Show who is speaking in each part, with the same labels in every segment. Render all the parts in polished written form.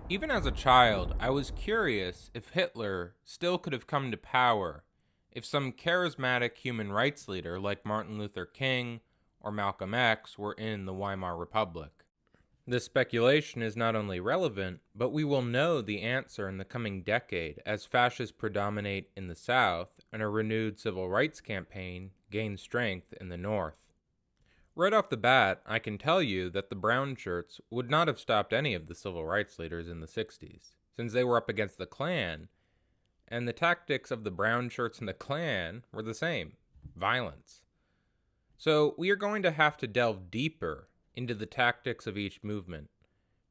Speaker 1: Even as a child, I was curious if Hitler still could have come to power if some charismatic human rights leader like Martin Luther King or Malcolm X were in the Weimar Republic. This speculation is not only relevant, but we will know the answer in the coming decade as fascists predominate in the South and a renewed civil rights campaign gains strength in the North. Right off the bat, I can tell you that the brown shirts would not have stopped any of the civil rights leaders in the 60s, since they were up against the Klan, and the tactics of the brown shirts and the Klan were the same: violence. So we are going to have to delve deeper into the tactics of each movement.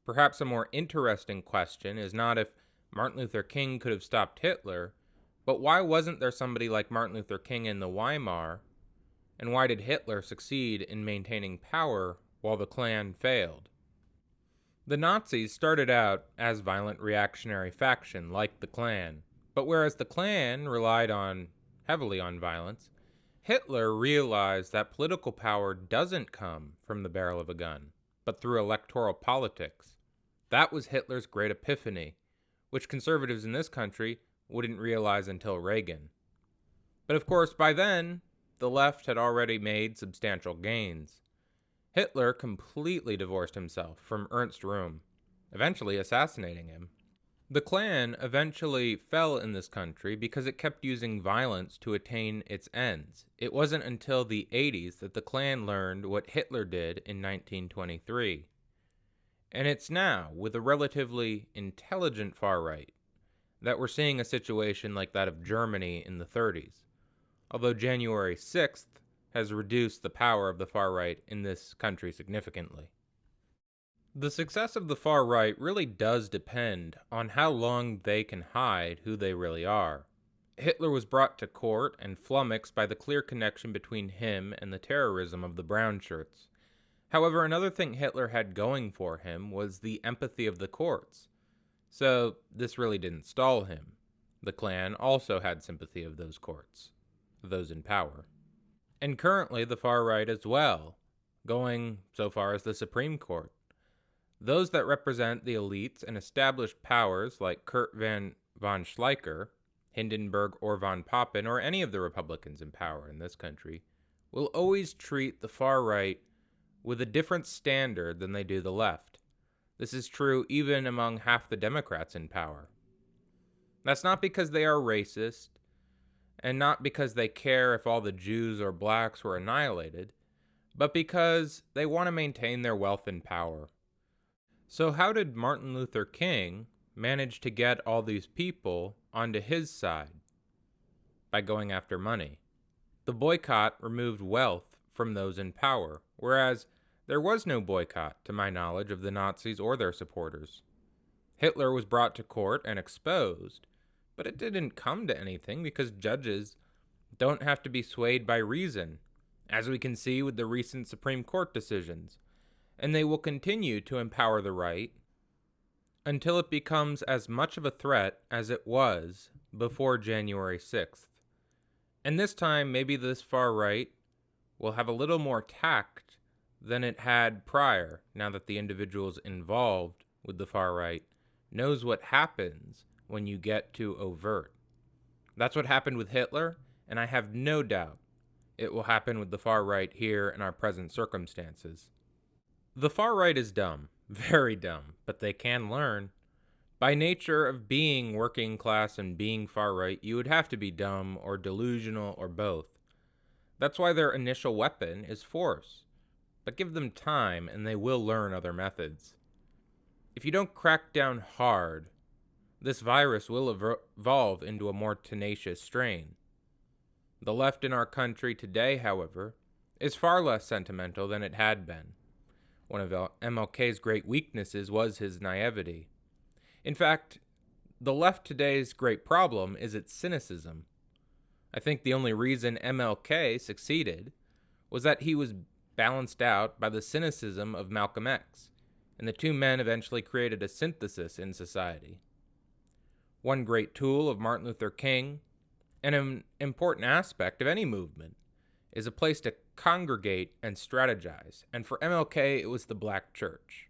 Speaker 1: Perhaps a more interesting question is not if Martin Luther King could have stopped Hitler, but why wasn't there somebody like Martin Luther King in the Weimar, and why did Hitler succeed in maintaining power while the Klan failed? The Nazis started out as violent reactionary faction like the Klan, but whereas the Klan relied heavily on violence, Hitler realized that political power doesn't come from the barrel of a gun, but through electoral politics. That was Hitler's great epiphany, which conservatives in this country wouldn't realize until Reagan. But of course, by then, the left had already made substantial gains. Hitler completely divorced himself from Ernst Röhm, eventually assassinating him. The Klan eventually fell in this country because it kept using violence to attain its ends. It wasn't until the 80s that the Klan learned what Hitler did in 1923. And it's now, with a relatively intelligent far right, that we're seeing a situation like that of Germany in the 30s, although January 6th has reduced the power of the far right in this country significantly. The success of the far right really does depend on how long they can hide who they really are. Hitler was brought to court and flummoxed by the clear connection between him and the terrorism of the brown shirts. However, another thing Hitler had going for him was the empathy of the courts. So this really didn't stall him. The Klan also had sympathy of those courts, those in power. And currently the far right as well, going so far as the Supreme Court. Those that represent the elites and established powers like Kurt von Schleicher, Hindenburg, or von Papen, or any of the Republicans in power in this country, will always treat the far right with a different standard than they do the left. This is true even among half the Democrats in power. That's not because they are racist, and not because they care if all the Jews or blacks were annihilated, but because they want to maintain their wealth and power. So how did Martin Luther King manage to get all these people onto his side? By going after money. The boycott removed wealth from those in power, whereas there was no boycott, to my knowledge, of the Nazis or their supporters. Hitler was brought to court and exposed, but it didn't come to anything because judges don't have to be swayed by reason, as we can see with the recent Supreme Court decisions, and they will continue to empower the right until it becomes as much of a threat as it was before January 6th. And this time, maybe this far right will have a little more tact than it had prior, now that the individuals involved with the far right knows what happens when you get too overt. That's what happened with Hitler, and I have no doubt it will happen with the far right here in our present circumstances. The far right is dumb, very dumb, but they can learn. By nature of being working class and being far right, you would have to be dumb or delusional or both. That's why their initial weapon is force. But give them time and they will learn other methods. If you don't crack down hard, this virus will evolve into a more tenacious strain. The left in our country today, however, is far less sentimental than it had been. One of MLK's great weaknesses was his naivety. In fact, the left today's great problem is its cynicism. I think the only reason MLK succeeded was that he was balanced out by the cynicism of Malcolm X, and the two men eventually created a synthesis in society. One great tool of Martin Luther King, and an important aspect of any movement, is a place to congregate and strategize, and for MLK it was the black church.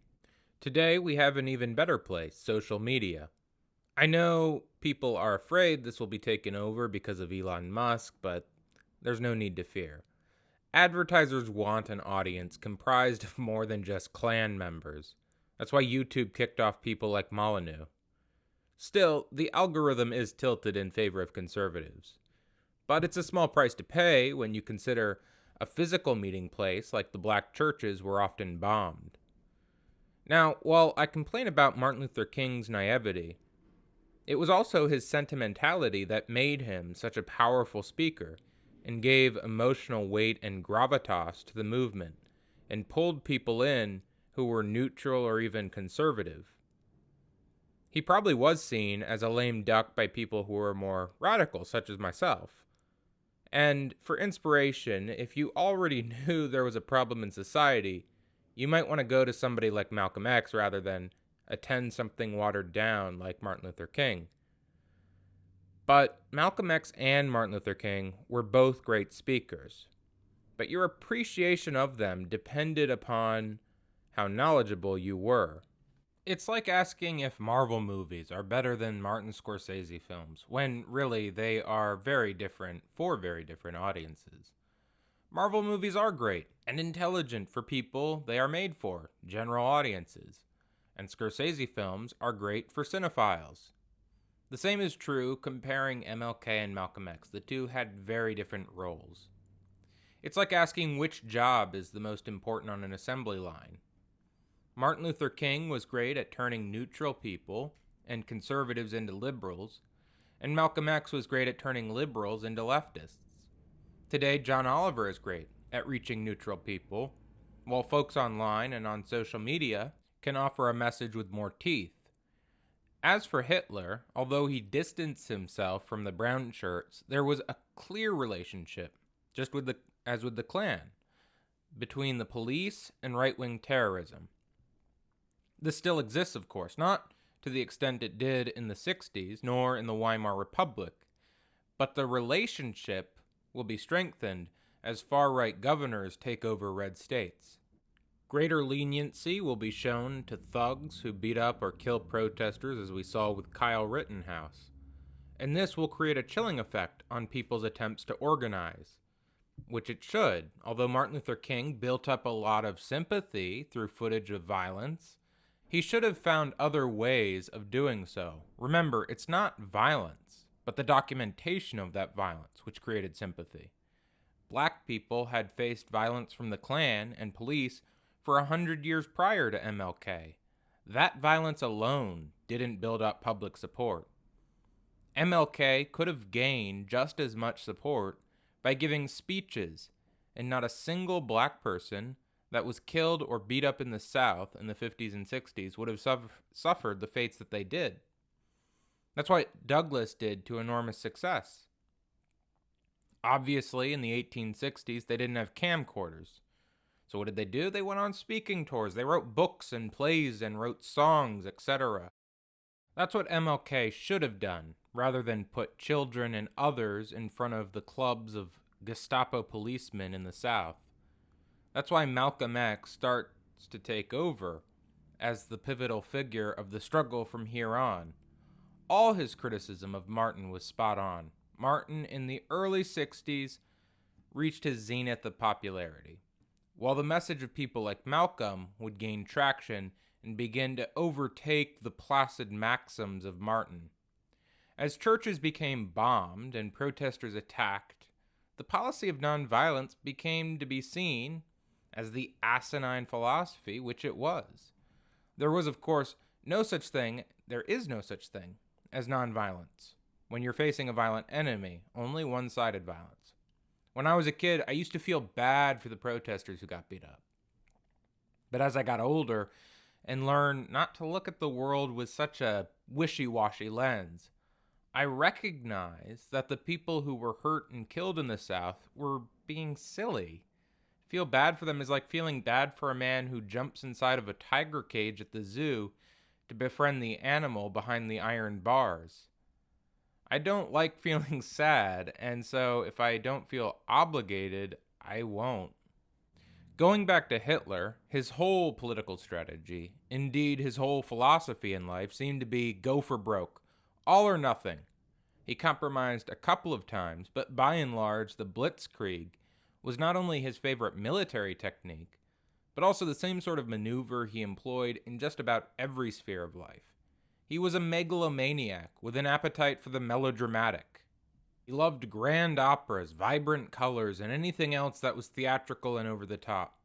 Speaker 1: Today, we have an even better place: social media. I know people are afraid this will be taken over because of Elon Musk, but there's no need to fear. Advertisers want an audience comprised of more than just clan members. That's why YouTube kicked off people like Molyneux. Still, the algorithm is tilted in favor of conservatives. But it's a small price to pay when you consider a physical meeting place like the black churches were often bombed. Now, while I complain about Martin Luther King's naivety, it was also his sentimentality that made him such a powerful speaker and gave emotional weight and gravitas to the movement and pulled people in who were neutral or even conservative. He probably was seen as a lame duck by people who were more radical, such as myself. And for inspiration, if you already knew there was a problem in society, you might want to go to somebody like Malcolm X rather than attend something watered down like Martin Luther King. But Malcolm X and Martin Luther King were both great speakers. But your appreciation of them depended upon how knowledgeable you were. It's like asking if Marvel movies are better than Martin Scorsese films, when really they are very different for very different audiences. Marvel movies are great and intelligent for people they are made for, general audiences, and Scorsese films are great for cinephiles. The same is true comparing MLK and Malcolm X. The two had very different roles. It's like asking which job is the most important on an assembly line. Martin Luther King was great at turning neutral people and conservatives into liberals, and Malcolm X was great at turning liberals into leftists. Today, John Oliver is great at reaching neutral people, while folks online and on social media can offer a message with more teeth. As for Hitler, although he distanced himself from the brown shirts, there was a clear relationship, as with the Klan, between the police and right-wing terrorism. This still exists, of course, not to the extent it did in the 60s, nor in the Weimar Republic, but the relationship will be strengthened as far-right governors take over red states. Greater leniency will be shown to thugs who beat up or kill protesters, as we saw with Kyle Rittenhouse. And this will create a chilling effect on people's attempts to organize, which it should. Although Martin Luther King built up a lot of sympathy through footage of violence, he should have found other ways of doing so. Remember, it's not violence, but the documentation of that violence which created sympathy. Black people had faced violence from the Klan and police for 100 years prior to MLK. That violence alone didn't build up public support. MLK could have gained just as much support by giving speeches, and not a single black person that was killed or beat up in the South in the 50s and 60s would have suffered the fates that they did. That's what Douglas did to enormous success. Obviously, in the 1860s, they didn't have camcorders. So what did they do? They went on speaking tours. They wrote books and plays and wrote songs, etc. That's what MLK should have done, rather than put children and others in front of the clubs of Gestapo policemen in the South. That's why Malcolm X starts to take over as the pivotal figure of the struggle from here on. All his criticism of Martin was spot on. Martin, in the early 60s, reached his zenith of popularity, while the message of people like Malcolm would gain traction and begin to overtake the placid maxims of Martin. As churches became bombed and protesters attacked, the policy of nonviolence became to be seen as the asinine philosophy which it was. There is no such thing as nonviolence. When you're facing a violent enemy, only one-sided violence. When I was a kid, I used to feel bad for the protesters who got beat up. But as I got older and learned not to look at the world with such a wishy-washy lens, I recognized that the people who were hurt and killed in the South were being silly. Feel bad for them is like feeling bad for a man who jumps inside of a tiger cage at the zoo to befriend the animal behind the iron bars. I don't like feeling sad, and so if I don't feel obligated, I won't. Going back to Hitler, his whole political strategy, indeed his whole philosophy in life, seemed to be go for broke, all or nothing. He compromised a couple of times, but by and large, the blitzkrieg was not only his favorite military technique, but also the same sort of maneuver he employed in just about every sphere of life. He was a megalomaniac with an appetite for the melodramatic. He loved grand operas, vibrant colors, and anything else that was theatrical and over the top.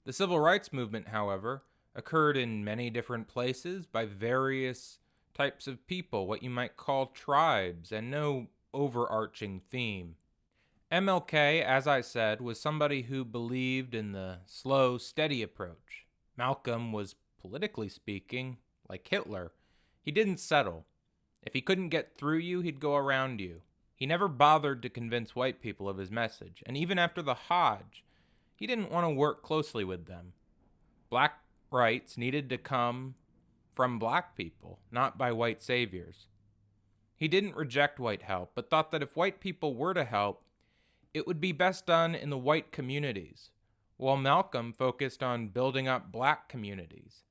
Speaker 1: The civil rights movement, however, occurred in many different places by various types of people, what you might call tribes, and no overarching theme. MLK, as I said, was somebody who believed in the slow, steady approach. Malcolm was, politically speaking, like Hitler. He didn't settle. If he couldn't get through you, he'd go around you. He never bothered to convince white people of his message, and even after the Hajj, he didn't want to work closely with them. Black rights needed to come from black people, not by white saviors. He didn't reject white help, but thought that if white people were to help, it would be best done in the white communities, while Malcolm focused on building up black communities.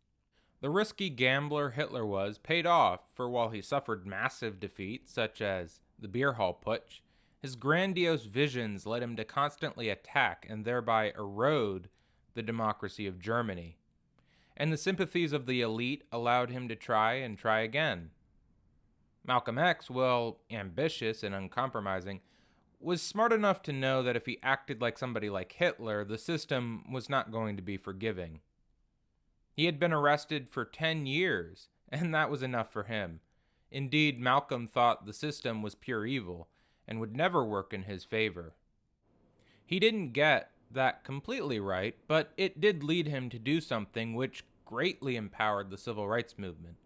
Speaker 1: The risky gambler Hitler was paid off, for while he suffered massive defeats, such as the beer hall putsch, his grandiose visions led him to constantly attack and thereby erode the democracy of Germany. And the sympathies of the elite allowed him to try and try again. Malcolm X, while ambitious and uncompromising, was smart enough to know that if he acted like somebody like Hitler, the system was not going to be forgiving. He had been arrested for 10 years, and that was enough for him. Indeed, Malcolm thought the system was pure evil and would never work in his favor. He didn't get that completely right, but it did lead him to do something which greatly empowered the civil rights movement,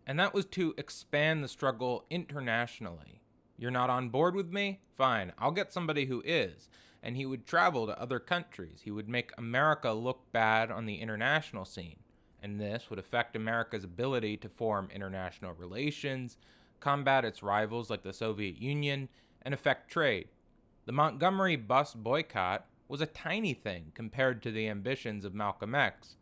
Speaker 1: and that was to expand the struggle internationally. You're not on board with me? Fine, I'll get somebody who is. And he would travel to other countries. He would make America look bad on the international scene. And this would affect America's ability to form international relations, combat its rivals like the Soviet Union, and affect trade. The Montgomery bus boycott was a tiny thing compared to the ambitions of Malcolm X.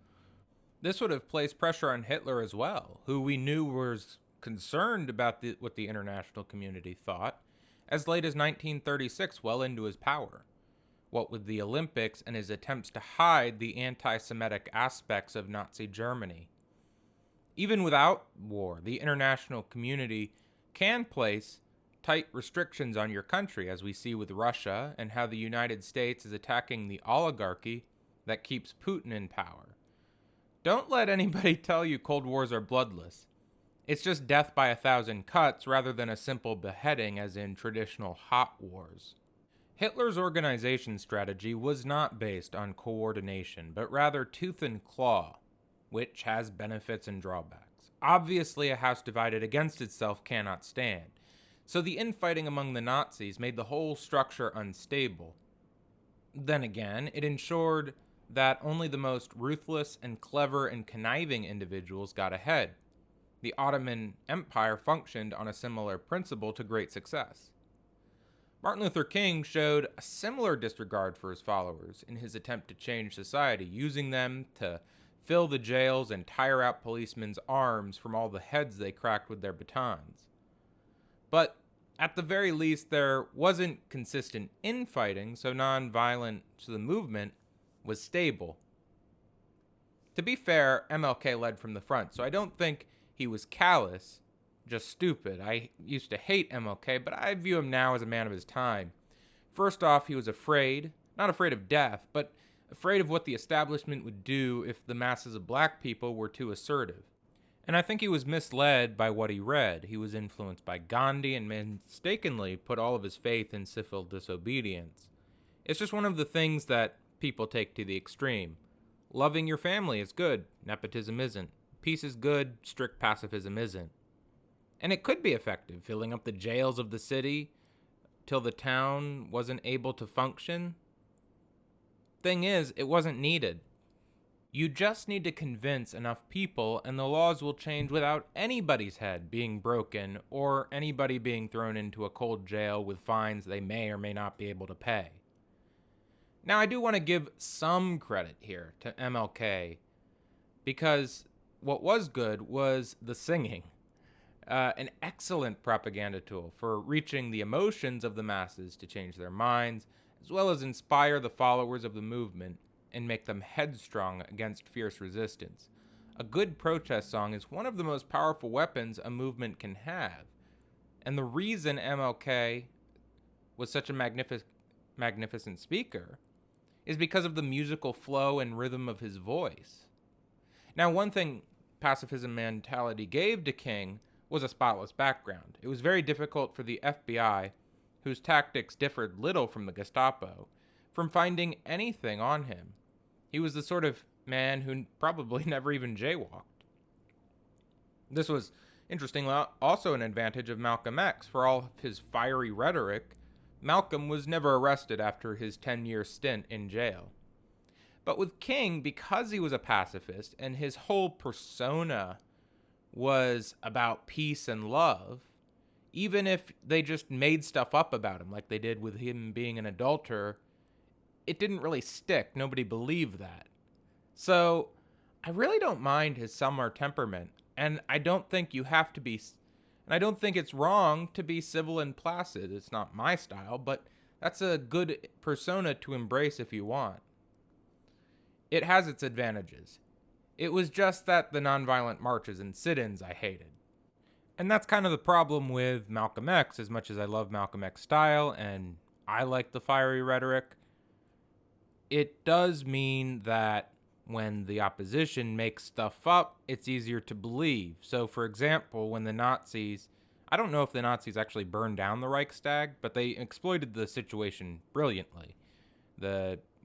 Speaker 1: This would have placed pressure on Hitler as well, who we knew was concerned about what the international community thought, as late as 1936, well into his power. What with the Olympics and his attempts to hide the anti-Semitic aspects of Nazi Germany. Even without war, the international community can place tight restrictions on your country, as we see with Russia and how the United States is attacking the oligarchy that keeps Putin in power. Don't let anybody tell you Cold Wars are bloodless. It's just death by 1,000 cuts rather than a simple beheading as in traditional hot wars. Hitler's organization strategy was not based on coordination, but rather tooth and claw, which has benefits and drawbacks. Obviously, a house divided against itself cannot stand, so the infighting among the Nazis made the whole structure unstable. Then again, it ensured that only the most ruthless and clever and conniving individuals got ahead. The Ottoman Empire functioned on a similar principle to great success. Martin Luther King showed a similar disregard for his followers in his attempt to change society, using them to fill the jails and tire out policemen's arms from all the heads they cracked with their batons. But at the very least, there wasn't consistent infighting, so the movement was stable. To be fair, MLK led from the front, so I don't think he was callous, just stupid. I used to hate MLK, but I view him now as a man of his time. First off, he was afraid, not afraid of death, but afraid of what the establishment would do if the masses of black people were too assertive. And I think he was misled by what he read. He was influenced by Gandhi and mistakenly put all of his faith in civil disobedience. It's just one of the things that people take to the extreme. Loving your family is good, nepotism isn't. Peace is good, strict pacifism isn't. And it could be effective, filling up the jails of the city till the town wasn't able to function. Thing is, it wasn't needed. You just need to convince enough people and the laws will change without anybody's head being broken or anybody being thrown into a cold jail with fines they may or may not be able to pay. Now, I do want to give some credit here to MLK because what was good was the singing. An excellent propaganda tool for reaching the emotions of the masses to change their minds, as well as inspire the followers of the movement and make them headstrong against fierce resistance. A good protest song is one of the most powerful weapons a movement can have. And the reason MLK was such a magnificent speaker is because of the musical flow and rhythm of his voice. Now, one thing pacifism mentality gave to King was a spotless background. It was very difficult for the FBI, whose tactics differed little from the Gestapo, from finding anything on him. He was the sort of man who probably never even jaywalked. This was, interestingly, also an advantage of Malcolm X. For all of his fiery rhetoric, Malcolm was never arrested after his 10-year stint in jail. But with King, because he was a pacifist and his whole persona was about peace and love, even if they just made stuff up about him, like they did with him being an adulterer, it didn't really stick. Nobody believed that. So I really don't mind his summer temperament, and I don't think you have to be, and I don't think it's wrong to be civil and placid. It's not my style, but that's a good persona to embrace if you want. It has its advantages. It was just that the nonviolent marches and sit-ins I hated. And that's kind of the problem with Malcolm X. As much as I love Malcolm X style and I like the fiery rhetoric, it does mean that when the opposition makes stuff up, it's easier to believe. So, for example, when the Nazis, I don't know if the Nazis actually burned down the Reichstag, but they exploited the situation brilliantly.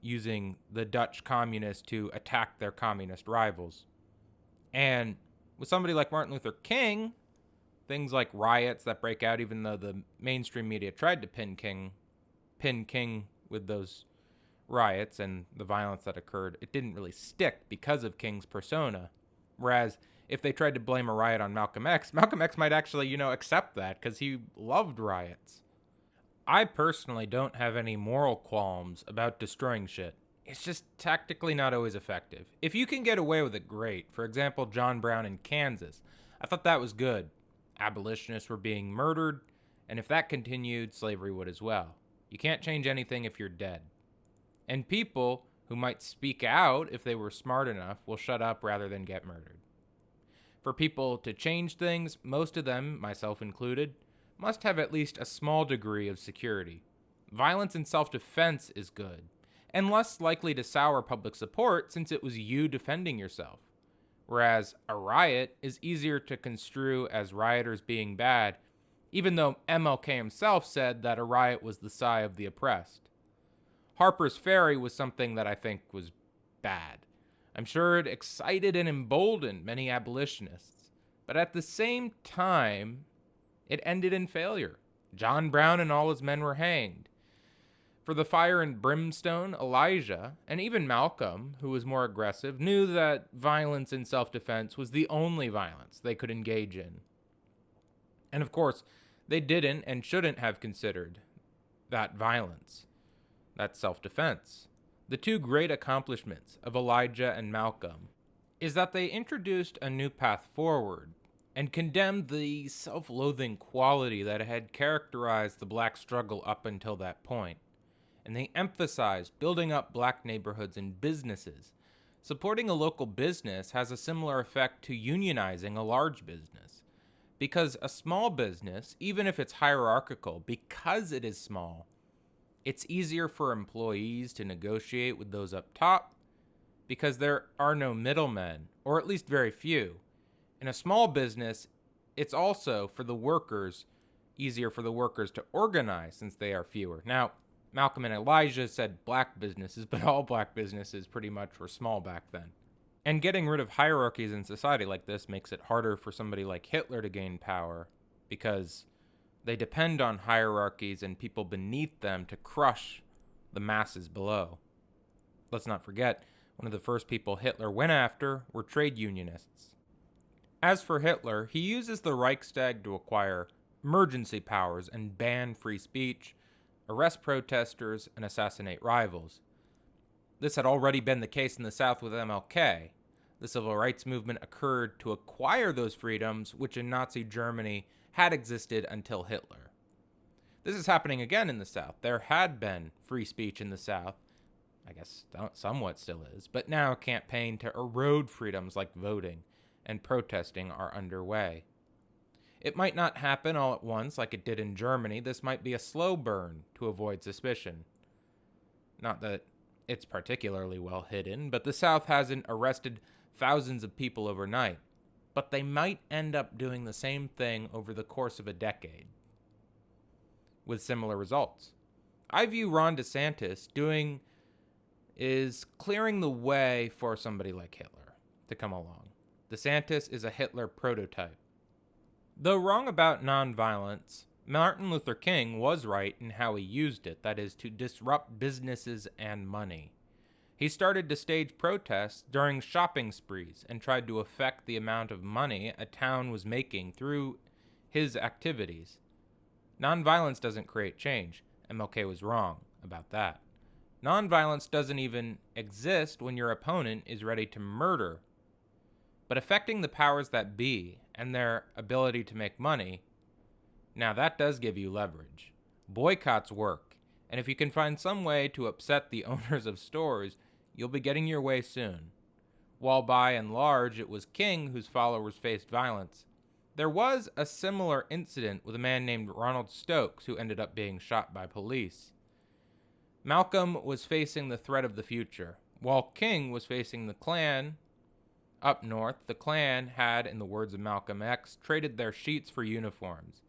Speaker 1: Using the Dutch communists to attack their communist rivals. And with somebody like Martin Luther King, things like riots that break out, even though the mainstream media tried to pin King with those riots and the violence that occurred, it didn't really stick because of King's persona. Whereas if they tried to blame a riot on Malcolm X might actually, accept that because he loved riots. I personally don't have any moral qualms about destroying shit. It's just tactically not always effective. If you can get away with it, great. For example, John Brown in Kansas. I thought that was good. Abolitionists were being murdered, and if that continued, slavery would as well. You can't change anything if you're dead. And people who might speak out if they were smart enough will shut up rather than get murdered. For people to change things, most of them, myself included, must have at least a small degree of security. Violence in self-defense is good, and less likely to sour public support since it was you defending yourself. Whereas a riot is easier to construe as rioters being bad, even though MLK himself said that a riot was the sigh of the oppressed. Harper's Ferry was something that I think was bad. I'm sure it excited and emboldened many abolitionists, but at the same time, it ended in failure. John Brown and all his men were hanged. For the fire and brimstone, Elijah, and even Malcolm, who was more aggressive, knew that violence in self-defense was the only violence they could engage in. And of course, they didn't and shouldn't have considered that violence, that self-defense. The two great accomplishments of Elijah and Malcolm is that they introduced a new path forward and condemned the self-loathing quality that had characterized the black struggle up until that point. And they emphasized building up black neighborhoods and businesses. Supporting a local business has a similar effect to unionizing a large business. Because a small business, even if it's hierarchical, because it is small, it's easier for employees to negotiate with those up top because there are no middlemen, or at least very few. In a small business, it's also, for the workers, easier for the workers to organize since they are fewer. Now, Malcolm and Elijah said black businesses, but all black businesses pretty much were small back then. And getting rid of hierarchies in society like this makes it harder for somebody like Hitler to gain power because they depend on hierarchies and people beneath them to crush the masses below. Let's not forget, one of the first people Hitler went after were trade unionists. As for Hitler, he uses the Reichstag to acquire emergency powers and ban free speech, arrest protesters, and assassinate rivals. This had already been the case in the South with MLK. The civil rights movement occurred to acquire those freedoms, which in Nazi Germany had existed until Hitler. This is happening again in the South. There had been free speech in the South. I guess somewhat still is, but now a campaign to erode freedoms like voting and protesting are underway. It might not happen all at once like it did in Germany. This might be a slow burn to avoid suspicion. Not that it's particularly well hidden, but the South hasn't arrested thousands of people overnight. But they might end up doing the same thing over the course of a decade, with similar results. I view Ron DeSantis is clearing the way for somebody like Hitler to come along. DeSantis is a Hitler prototype. Though wrong about nonviolence, Martin Luther King was right in how he used it, that is, to disrupt businesses and money. He started to stage protests during shopping sprees and tried to affect the amount of money a town was making through his activities. Nonviolence doesn't create change. MLK was wrong about that. Nonviolence doesn't even exist when your opponent is ready to murder. But affecting the powers that be and their ability to make money, now that does give you leverage. Boycotts work, and if you can find some way to upset the owners of stores, you'll be getting your way soon. While by and large it was King whose followers faced violence, there was a similar incident with a man named Ronald Stokes who ended up being shot by police. Malcolm was facing the threat of the future, while King was facing the Klan. Up north, the Klan had, in the words of Malcolm X, traded their sheets for uniforms.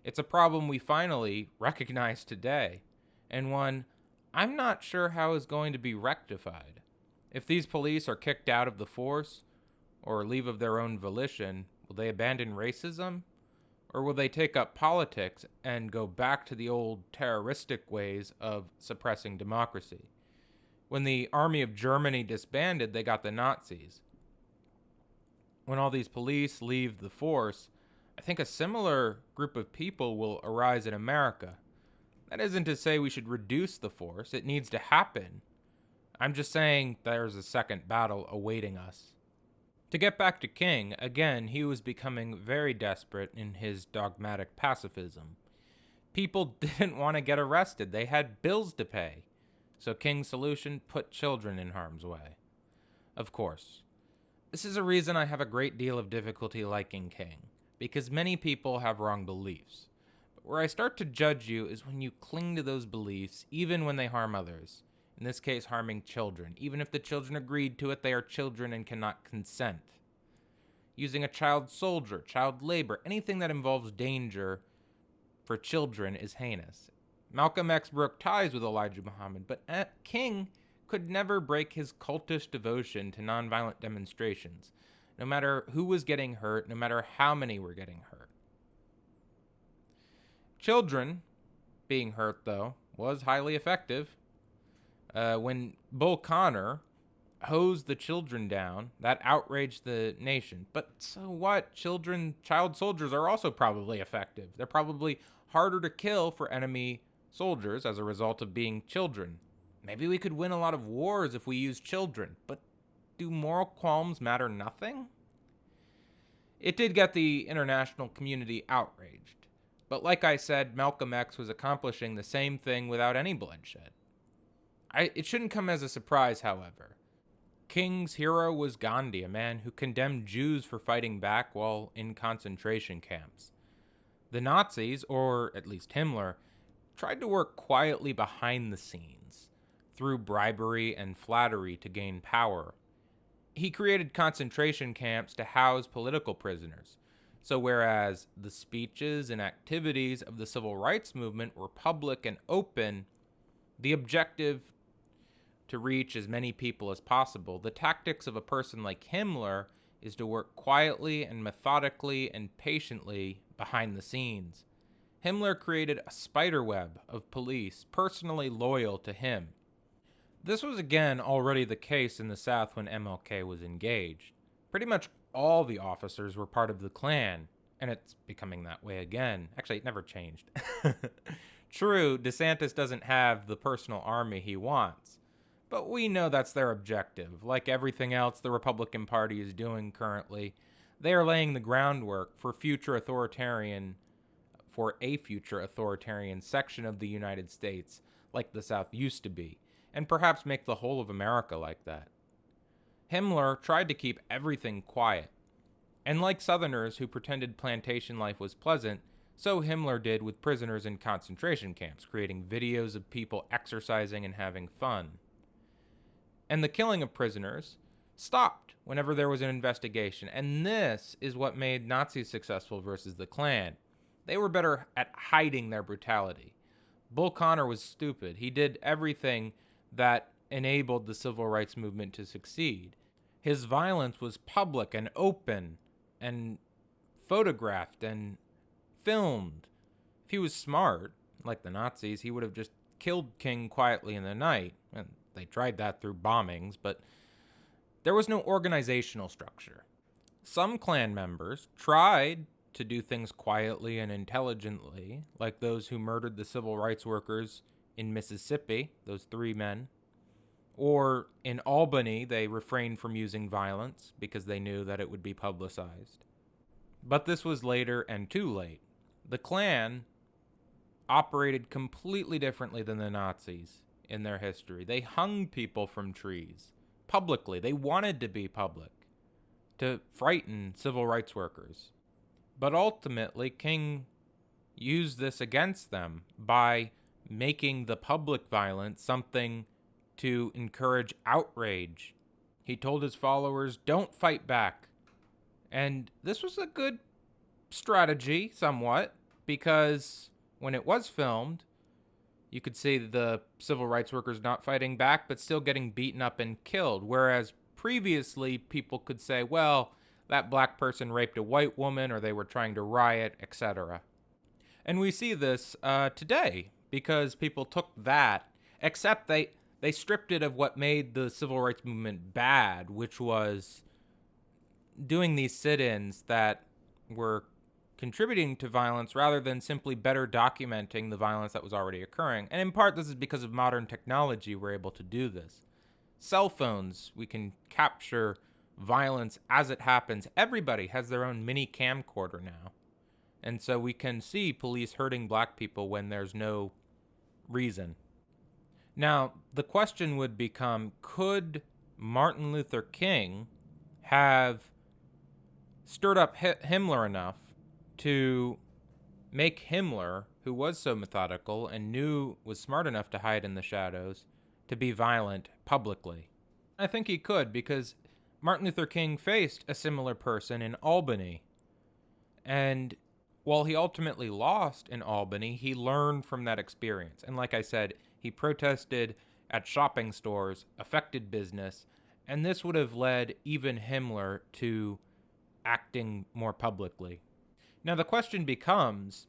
Speaker 1: It's a problem we finally recognize today, and one I'm not sure how is going to be rectified. If these police are kicked out of the force, or leave of their own volition, will they abandon racism? Or will they take up politics and go back to the old terroristic ways of suppressing democracy? When the army of Germany disbanded, they got the Nazis. When all these police leave the force, I think a similar group of people will arise in America. That isn't to say we should reduce the force. It needs to happen. I'm just saying there's a second battle awaiting us. To get back to King, again, he was becoming very desperate in his dogmatic pacifism. People didn't want to get arrested. They had bills to pay. So King's solution: put children in harm's way. Of course. This is a reason I have a great deal of difficulty liking King, because many people have wrong beliefs. But where I start to judge you is when you cling to those beliefs, even when they harm others. In this case, harming children. Even if the children agreed to it, they are children and cannot consent. Using a child soldier, child labor, anything that involves danger for children is heinous. Malcolm X broke ties with Elijah Muhammad, but King could never break his cultish devotion to nonviolent demonstrations, no matter who was getting hurt, no matter how many were getting hurt. Children being hurt, though, was highly effective. When Bull Connor hosed the children down, that outraged the nation. But so what? Child soldiers are also probably effective. They're probably harder to kill for enemy soldiers as a result of being children. Maybe we could win a lot of wars if we use children, but do moral qualms matter nothing? It did get the international community outraged. But like I said, Malcolm X was accomplishing the same thing without any bloodshed. It shouldn't come as a surprise, however. King's hero was Gandhi, a man who condemned Jews for fighting back while in concentration camps. The Nazis, or at least Himmler, tried to work quietly behind the scenes, through bribery and flattery to gain power. He created concentration camps to house political prisoners. So whereas the speeches and activities of the civil rights movement were public and open, the objective to reach as many people as possible, the tactics of a person like Himmler is to work quietly and methodically and patiently behind the scenes. Himmler created a spiderweb of police personally loyal to him. This was again already the case in the South when MLK was engaged. Pretty much all the officers were part of the Klan, and it's becoming that way again. Actually, it never changed. True, DeSantis doesn't have the personal army he wants, But we know that's their objective. Like everything else the Republican Party is doing currently, they are laying the groundwork for a future authoritarian section of the United States, like the South used to be, and perhaps make the whole of America like that. Himmler tried to keep everything quiet, and like Southerners who pretended plantation life was pleasant, so Himmler did with prisoners in concentration camps, creating videos of people exercising and having fun. And the killing of prisoners stopped whenever there was an investigation, and this is what made Nazis successful versus the Klan. They were better at hiding their brutality. Bull Connor was stupid. He did everything that enabled the civil rights movement to succeed. His violence was public and open and photographed and filmed. If he was smart, like the Nazis, he would have just killed King quietly in the night. And they tried that through bombings, but there was no organizational structure. Some Klan members tried to do things quietly and intelligently, like those who murdered the civil rights workers in Mississippi, those 3 men. Or in Albany, they refrained from using violence because they knew that it would be publicized. But this was later and too late. The Klan operated completely differently than the Nazis in their history. They hung people from trees publicly. They wanted to be public to frighten civil rights workers. But ultimately, King used this against them by making the public violence something to encourage outrage. He told his followers, "Don't fight back." And this was a good strategy, somewhat, because when it was filmed, you could see the civil rights workers not fighting back, but still getting beaten up and killed. Whereas previously, people could say, well, that black person raped a white woman, or they were trying to riot, etc. And we see this today, because people took that, except they stripped it of what made the civil rights movement bad, which was doing these sit-ins that were contributing to violence rather than simply better documenting the violence that was already occurring. And in part, this is because of modern technology, we're able to do this. Cell phones, we can capture violence as it happens. Everybody has their own mini camcorder now. And so we can see police hurting black people when there's no reason. Now, the question would become, could Martin Luther King have stirred up Himmler enough to make Himmler, who was so methodical and was smart enough to hide in the shadows, to be violent publicly? I think he could, because Martin Luther King faced a similar person in Albany. And while he ultimately lost in Albany, he learned from that experience. And like I said, he protested at shopping stores, affected business, and this would have led even Himmler to acting more publicly. Now the question becomes,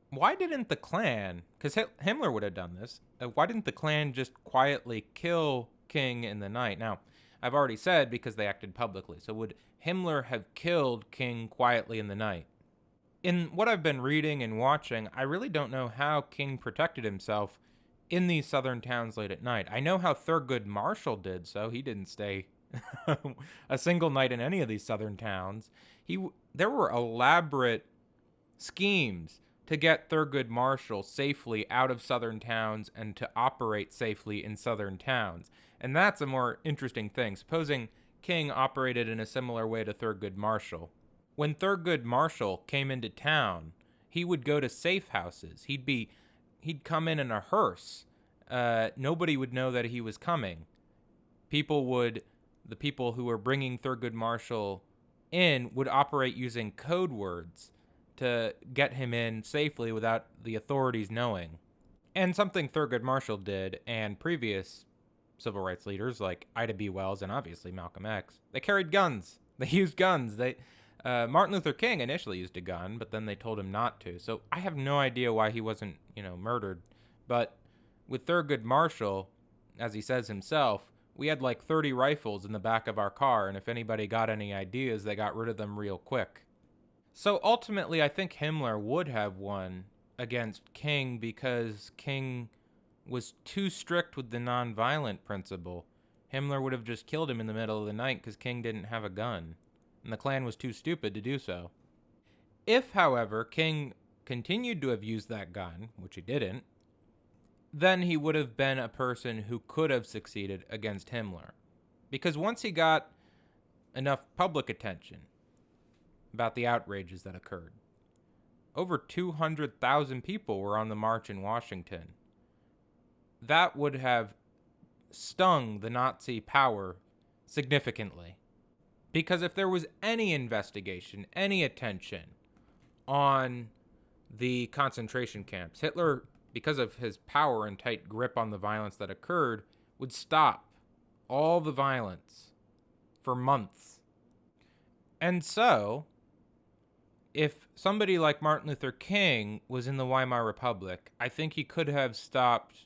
Speaker 1: why didn't the Klan, because Himmler would have done this, why didn't the Klan just quietly kill King in the night? Now, I've already said because they acted publicly. So would Himmler have killed King quietly in the night? In what I've been reading and watching, I really don't know how King protected himself in these southern towns late at night. I know how Thurgood Marshall did so. He didn't stay a single night in any of these southern towns. There were elaborate schemes to get Thurgood Marshall safely out of southern towns and to operate safely in southern towns. And that's a more interesting thing. Supposing King operated in a similar way to Thurgood Marshall. When Thurgood Marshall came into town, he would go to safe houses. He'd come in a hearse. Nobody would know that he was coming. The people who were bringing Thurgood Marshall in would operate using code words to get him in safely without the authorities knowing. And something Thurgood Marshall did, and previous civil rights leaders like Ida B. Wells and obviously Malcolm X, they carried guns. They used guns. Martin Luther King initially used a gun, but then they told him not to. So I have no idea why he wasn't, murdered. But with Thurgood Marshall, as he says himself, we had like 30 rifles in the back of our car, and if anybody got any ideas, they got rid of them real quick. So ultimately, I think Himmler would have won against King because King was too strict with the nonviolent principle. Himmler would have just killed him in the middle of the night because King didn't have a gun, and the Klan was too stupid to do so. If, however, King continued to have used that gun, which he didn't, then he would have been a person who could have succeeded against Himmler. Because once he got enough public attention about the outrages that occurred, over 200,000 people were on the march in Washington. That would have stung the Nazi power significantly. Because if there was any investigation, any attention on the concentration camps, Hitler, because of his power and tight grip on the violence that occurred, would stop all the violence for months. And so, if somebody like Martin Luther King was in the Weimar Republic, I think he could have stopped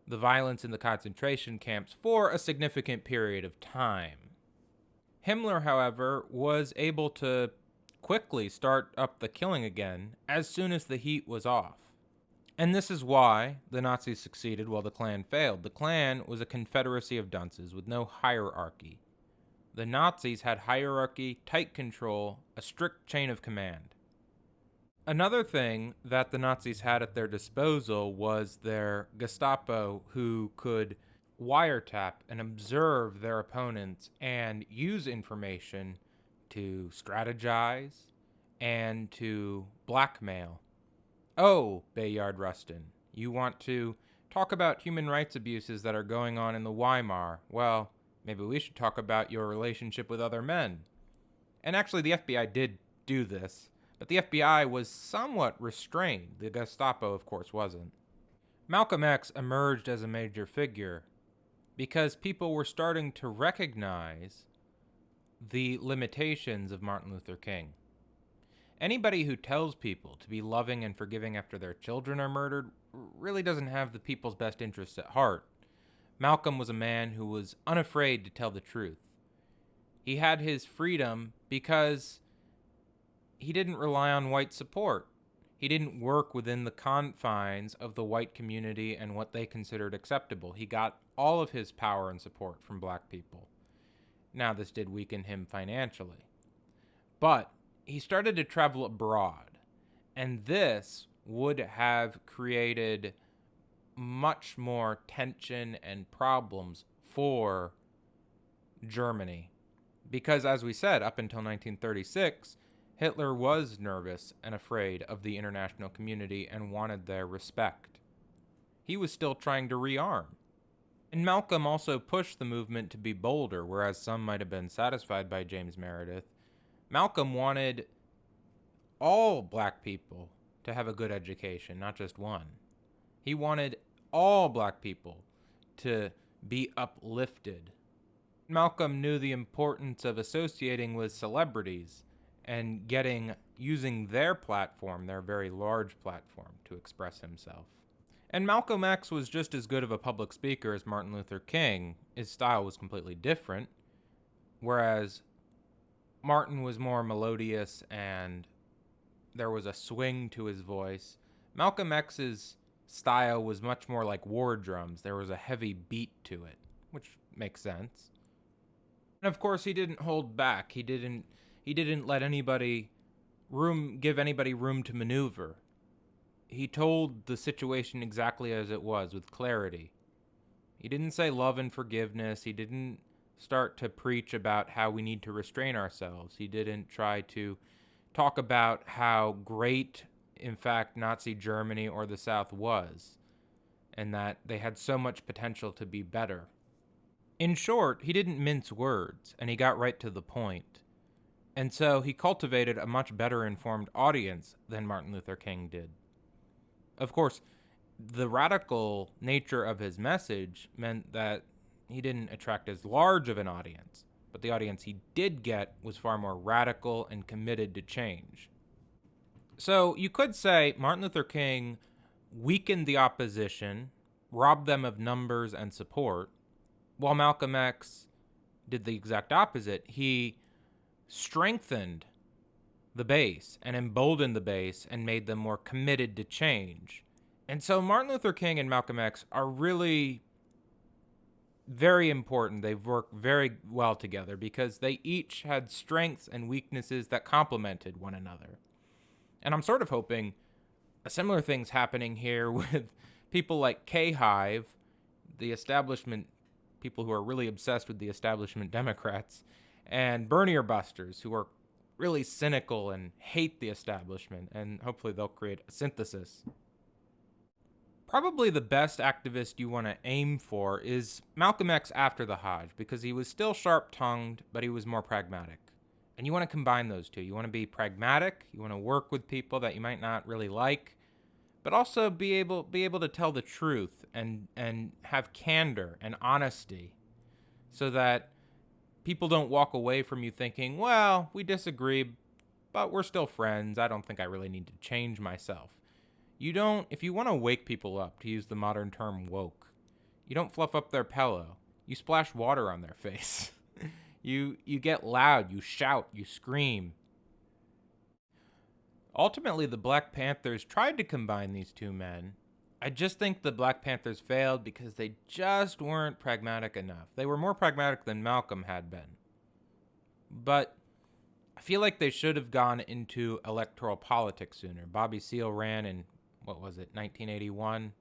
Speaker 1: the violence in the concentration camps for a significant period of time. Himmler, however, was able to quickly start up the killing again as soon as the heat was off. And this is why the Nazis succeeded while the Klan failed. The Klan was a confederacy of dunces with no hierarchy. The Nazis had hierarchy, tight control, a strict chain of command. Another thing that the Nazis had at their disposal was their Gestapo, who could wiretap and observe their opponents and use information to strategize and to blackmail. Oh, Bayard Rustin, you want to talk about human rights abuses that are going on in the Weimar? Well, maybe we should talk about your relationship with other men. And actually, the FBI did do this, but the FBI was somewhat restrained. The Gestapo, of course, wasn't. Malcolm X emerged as a major figure because people were starting to recognize the limitations of Martin Luther King. Anybody who tells people to be loving and forgiving after their children are murdered really doesn't have the people's best interests at heart. Malcolm was a man who was unafraid to tell the truth. He had his freedom because he didn't rely on white support. He didn't work within the confines of the white community and what they considered acceptable. He got all of his power and support from black people. Now, this did weaken him financially. But he started to travel abroad, and this would have created much more tension and problems for Germany. Because, as we said, up until 1936, Hitler was nervous and afraid of the international community and wanted their respect. He was still trying to rearm. And Malcolm also pushed the movement to be bolder, whereas some might have been satisfied by James Meredith. Malcolm wanted all black people to have a good education, not just one. He wanted all black people to be uplifted. Malcolm knew the importance of associating with celebrities and using their platform, their very large platform, to express himself. And Malcolm X was just as good of a public speaker as Martin Luther King. His style was completely different, whereas Martin was more melodious and there was a swing to his voice. Malcolm X's style was much more like war drums. There was a heavy beat to it, which makes sense. And of course, he didn't hold back. He didn't let give anybody room to maneuver. He told the situation exactly as it was, with clarity. He didn't say love and forgiveness. He didn't start to preach about how we need to restrain ourselves. He didn't try to talk about how great, in fact, Nazi Germany or the South was, and that they had so much potential to be better. In short, he didn't mince words, and he got right to the point. And so he cultivated a much better informed audience than Martin Luther King did. Of course, the radical nature of his message meant that he didn't attract as large of an audience, but the audience he did get was far more radical and committed to change. So you could say Martin Luther King weakened the opposition, robbed them of numbers and support, while Malcolm X did the exact opposite. He strengthened the base and emboldened the base and made them more committed to change. And so Martin Luther King and Malcolm X are really very important. They've worked very well together because they each had strengths and weaknesses that complemented one another. And I'm sort of hoping a similar thing's happening here with people like Khive, the establishment, people who are really obsessed with the establishment Democrats, and Bernier Busters, who are really cynical and hate the establishment, and hopefully they'll create a synthesis. Probably the best activist you want to aim for is Malcolm X after the Hajj, because he was still sharp-tongued, but he was more pragmatic. And you want to combine those two. You want to be pragmatic, you want to work with people that you might not really like, but also be able to tell the truth and have candor and honesty so that people don't walk away from you thinking, well, we disagree, but we're still friends. I don't think I really need to change myself. If you want to wake people up, to use the modern term woke, you don't fluff up their pillow. You splash water on their face. You get loud, you shout, you scream. Ultimately, the Black Panthers tried to combine these two men. I just think the Black Panthers failed because they just weren't pragmatic enough. They were more pragmatic than Malcolm had been. But I feel like they should have gone into electoral politics sooner. Bobby Seale ran in, 1981?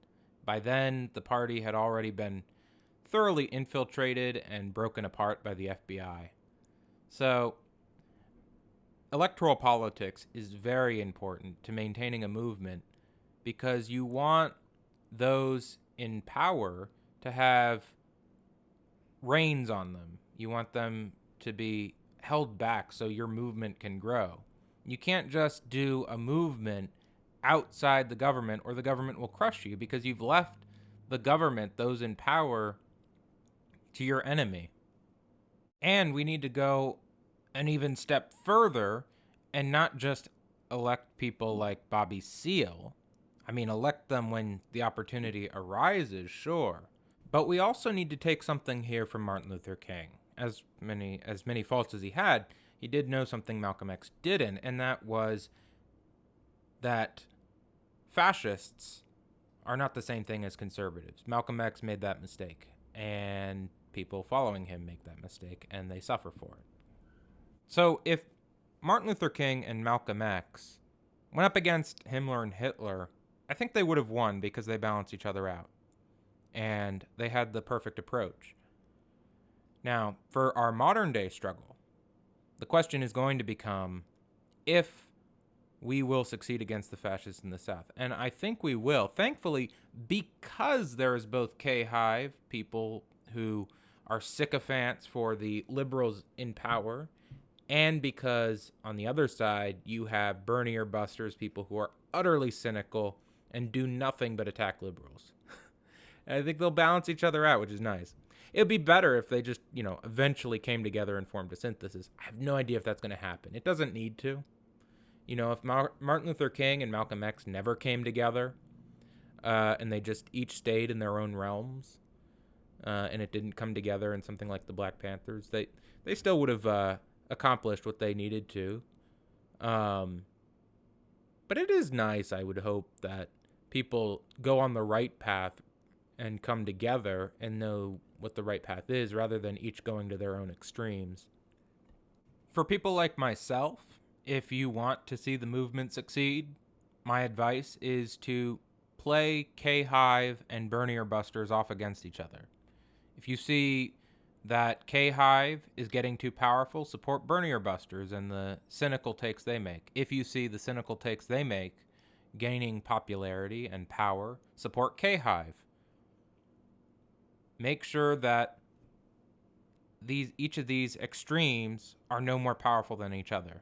Speaker 1: By then, the party had already been thoroughly infiltrated and broken apart by the FBI. So, electoral politics is very important to maintaining a movement because you want those in power to have reins on them. You want them to be held back so your movement can grow. You can't just do a movement outside the government or the government will crush you because you've left the government, those in power, to your enemy. And we need to go an even step further and not just elect people like Bobby Seale. I mean, elect them when the opportunity arises, sure. But we also need to take something here from Martin Luther King. As many faults as he had, he did know something Malcolm X didn't, and that was that fascists are not the same thing as conservatives. Malcolm X made that mistake, and people following him make that mistake, and they suffer for it. So if Martin Luther King and Malcolm X went up against Himmler and Hitler, I think they would have won because they balance each other out. And they had the perfect approach. Now, for our modern day struggle, the question is going to become if we will succeed against the fascists in the South. And I think we will, thankfully, because there is both Khive, people who are sycophants for the liberals in power, and because on the other side, you have Bernier Busters, people who are utterly cynical and do nothing but attack liberals. And I think they'll balance each other out, which is nice. It would be better if they just, eventually came together and formed a synthesis. I have no idea if that's going to happen. It doesn't need to. If Martin Luther King and Malcolm X never came together and they just each stayed in their own realms and it didn't come together in something like the Black Panthers, they still would have accomplished what they needed to. But it is nice, I would hope, that people go on the right path and come together and know what the right path is rather than each going to their own extremes. For people like myself, if you want to see the movement succeed, my advice is to play Khive and Bernier Busters off against each other. If you see that Khive is getting too powerful, support Bernier Busters and the cynical takes they make. If you see the cynical takes they make gaining popularity and power, support Khive. Make sure that each of these extremes are no more powerful than each other.